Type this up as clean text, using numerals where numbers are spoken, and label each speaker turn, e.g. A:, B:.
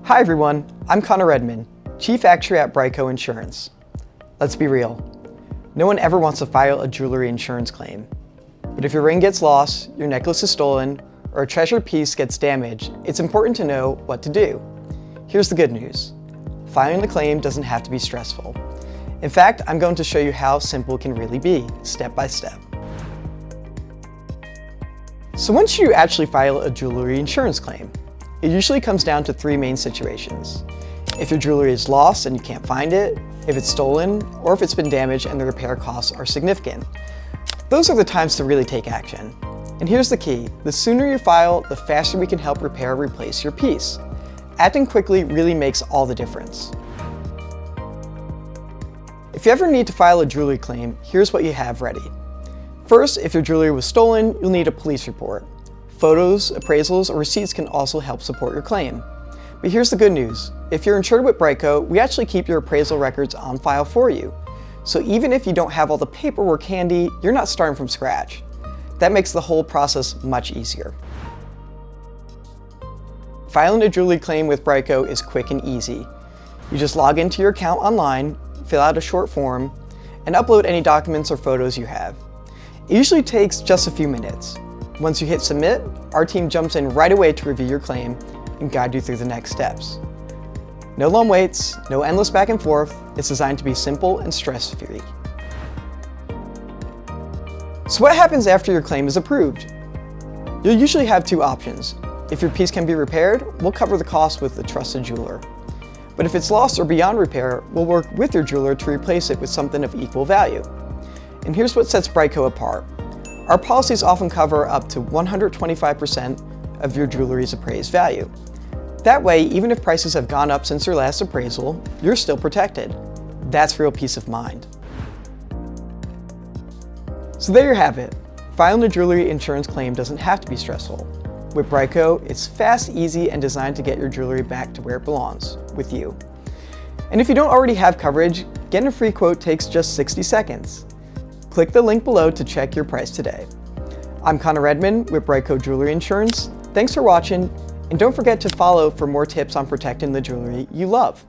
A: Hi everyone, I'm Conor Redmond, Chief Actuary at BriteCo Insurance. Let's be real, no one ever wants to file a jewelry insurance claim. But if your ring gets lost, your necklace is stolen, or a treasured piece gets damaged, it's important to know what to do. Here's the good news. Filing the claim doesn't have to be stressful. In fact, I'm going to show you how simple it can really be, step by step. So once you actually file a jewelry insurance claim, it usually comes down to three main situations. If your jewelry is lost and you can't find it, if it's stolen, or if it's been damaged and the repair costs are significant. Those are the times to really take action. And here's the key, the sooner you file, the faster we can help repair or replace your piece. Acting quickly really makes all the difference. If you ever need to file a jewelry claim, here's what you have ready. First, if your jewelry was stolen, you'll need a police report. Photos, appraisals, or receipts can also help support your claim. But here's the good news. If you're insured with BriteCo, we actually keep your appraisal records on file for you. So even if you don't have all the paperwork handy, you're not starting from scratch. That makes the whole process much easier. Filing a jewelry claim with BriteCo is quick and easy. You just log into your account online, fill out a short form, and upload any documents or photos you have. It usually takes just a few minutes. Once you hit submit, our team jumps in right away to review your claim and guide you through the next steps. No long waits, no endless back and forth. It's designed to be simple and stress-free. So what happens after your claim is approved? You'll usually have two options. If your piece can be repaired, we'll cover the cost with a trusted jeweler. But if it's lost or beyond repair, we'll work with your jeweler to replace it with something of equal value. And here's what sets BriteCo apart. Our policies often cover up to 125% of your jewelry's appraised value. That way, even if prices have gone up since your last appraisal, you're still protected. That's real peace of mind. So there you have it. Filing a jewelry insurance claim doesn't have to be stressful. With BriteCo, it's fast, easy, and designed to get your jewelry back to where it belongs, with you. And if you don't already have coverage, getting a free quote takes just 60 seconds. Click the link below to check your price today. I'm Conor Redmond with BriteCo Jewelry Insurance. Thanks for watching, and don't forget to follow for more tips on protecting the jewelry you love.